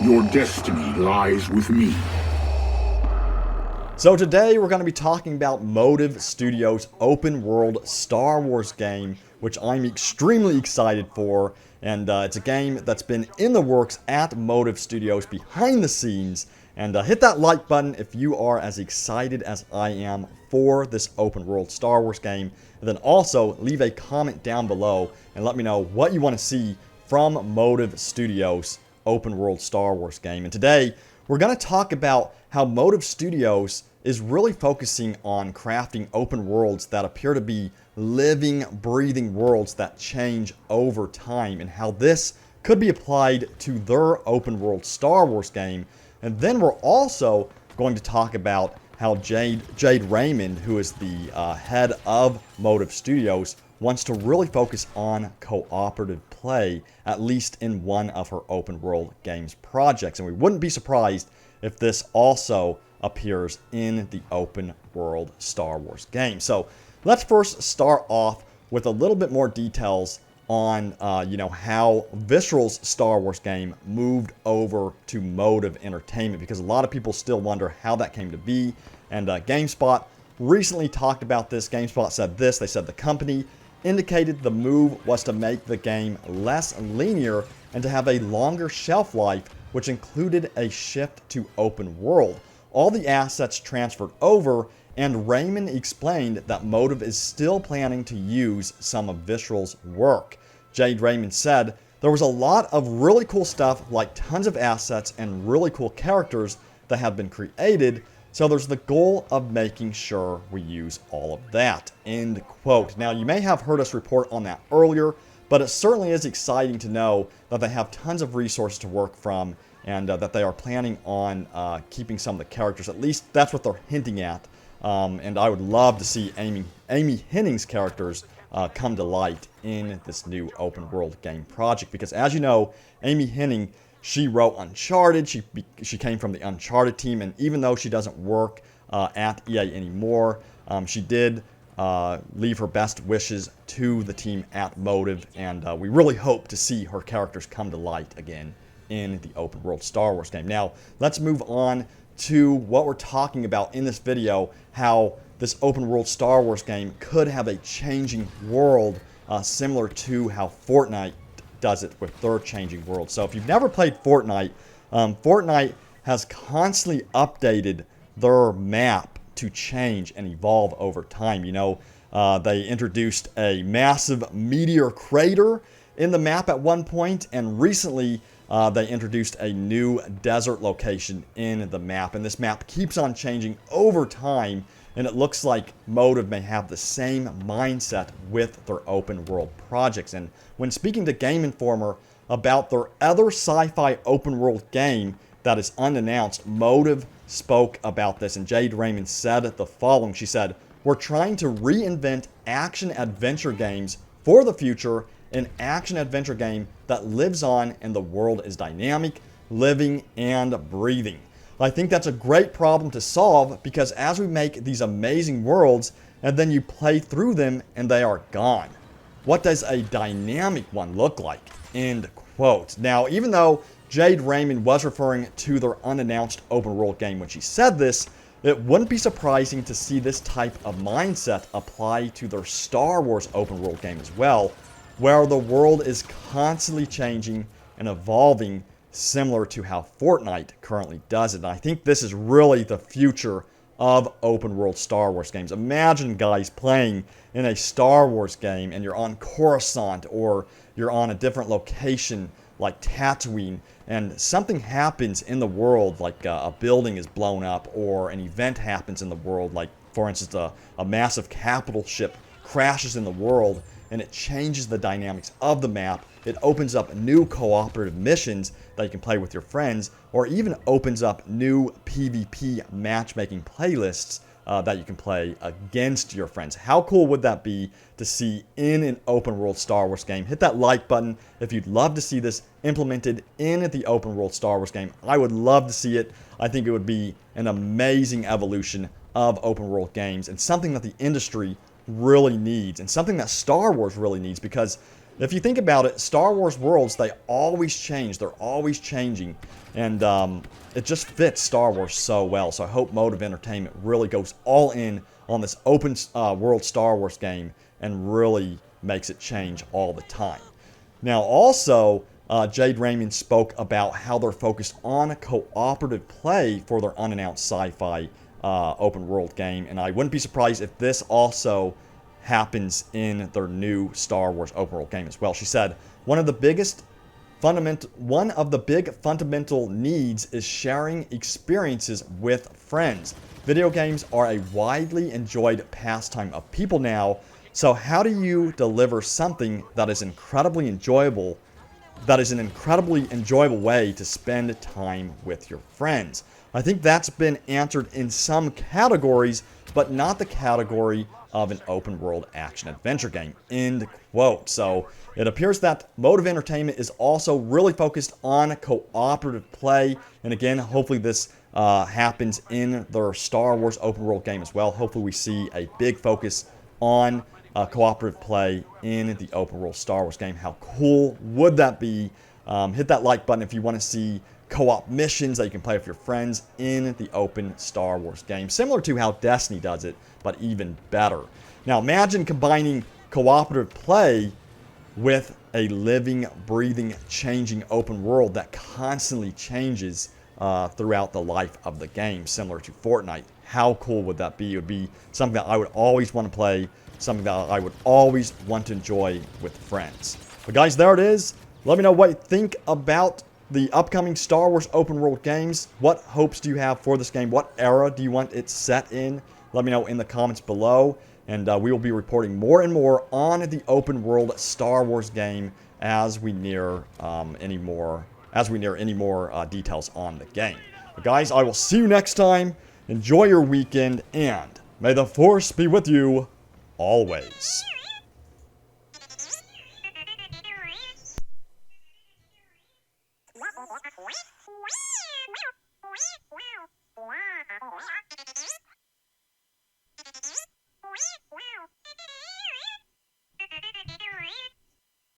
Your destiny lies with me. So today we're going to be talking about Motive Studios' open world Star Wars game, which I'm extremely excited for. And it's a game that's been in the works at Motive Studios behind the scenes. And hit that like button if you are as excited as I am for this open world Star Wars game. And then also leave a comment down below and let me know what you want to see from Motive Studios' open world Star Wars game. And today we're going to talk about how Motive Studios is really focusing on crafting open worlds that appear to be living, breathing worlds that change over time, and how this could be applied to their open world Star Wars game. And then we're also going to talk about how Jade Raymond, who is the head of Motive Studios, wants to really focus on cooperative play, at least in one of her open world games projects. And we wouldn't be surprised if this also appears in the open world Star Wars game. So let's first start off with a little bit more details on how Visceral's Star Wars game moved over to Motive Entertainment, because a lot of people still wonder how that came to be. And GameSpot recently talked about this. GameSpot said this. They said the company indicated the move was to make the game less linear and to have a longer shelf life, which included a shift to open world. All the assets transferred over, and Raymond explained that Motive is still planning to use some of Visceral's work. Jade Raymond said, "There was a lot of really cool stuff, like tons of assets and really cool characters that have been created, so there's the goal of making sure we use all of that." End quote. Now, you may have heard us report on that earlier, but it certainly is exciting to know that they have tons of resources to work from, and that they are planning on keeping some of the characters. At least that's what they're hinting at. And I would love to see Amy Henning's characters come to light in this new open world game project. Because as you know, Amy Henning, she wrote Uncharted. She came from the Uncharted team. And even though she doesn't work at EA anymore, she did leave her best wishes to the team at Motive. And we really hope to see her characters come to light again in the open world Star Wars game. Now, let's move on to what we're talking about in this video, how this open world Star Wars game could have a changing world, similar to how Fortnite does it with their changing world. So if you've never played Fortnite, Fortnite has constantly updated their map to change and evolve over time. They introduced a massive meteor crater in the map at one point, and recently they introduced a new desert location in the map. And this map keeps on changing over time, and it looks like Motive may have the same mindset with their open world projects. And when speaking to Game Informer about their other sci-fi open world game that is unannounced, Motive spoke about this, and Jade Raymond said the following. She said, "We're trying to reinvent action-adventure games for the future, an action-adventure game that lives on and the world is dynamic, living, and breathing." I think that's a great problem to solve, because as we make these amazing worlds and then you play through them and they are gone, what does a dynamic one look like? End quote. Now, even though Jade Raymond was referring to their unannounced open world game when she said this, it wouldn't be surprising to see this type of mindset apply to their Star Wars open world game as well, where the world is constantly changing and evolving, similar to how Fortnite currently does it. And I think this is really the future of open world Star Wars games. Imagine, guys, playing in a Star Wars game and you're on Coruscant, or you're on a different location like Tatooine, and something happens in the world, like a building is blown up, or an event happens in the world, like, for instance, a massive capital ship crashes in the world, and it changes the dynamics of the map. It opens up new cooperative missions that you can play with your friends, or even opens up new PvP matchmaking playlists that you can play against your friends. How cool would that be to see in an open world Star Wars game? Hit that like button if you'd love to see this implemented in the open world Star Wars game. I would love to see it. I think it would be an amazing evolution of open world games, and something that the industry really needs, and something that Star Wars really needs, because if you think about it, Star Wars worlds, they always change. They're always changing. And it just fits Star Wars so well. So I hope Motive Entertainment really goes all in on this open world Star Wars game and really makes it change all the time. Now, also, Jade Raymond spoke about how they're focused on cooperative play for their unannounced sci-fi open world game. And I wouldn't be surprised if this also happens in their new Star Wars open world game as well. She said, one of the big fundamental needs is sharing experiences with friends. Video games are a widely enjoyed pastime of people now, so how do you deliver something that is incredibly enjoyable, that is an incredibly enjoyable way to spend time with your friends? I think that's been answered in some categories, but not the category of an open world action adventure game, end quote. So it appears that Motive Entertainment is also really focused on cooperative play. And again, hopefully this happens in their Star Wars open world game as well. Hopefully we see a big focus on cooperative play in the open world Star Wars game. How cool would that be? Hit that like button if you want to see co-op missions that you can play with your friends in the open Star Wars game, similar to how Destiny does it, but even better. Now imagine combining cooperative play with a living, breathing, changing open world that constantly changes throughout the life of the game, similar to Fortnite. How cool would that be? It would be something that I would always want to play, something that I would always want to enjoy with friends. But guys, there it is. Let me know what you think about the upcoming Star Wars open world games. What hopes do you have for this game? What era do you want it set in? Let me know in the comments below. And we will be reporting more and more on the open world Star Wars game as we near any more details on the game. But guys, I will see you next time. Enjoy your weekend, and may the Force be with you always. Wow.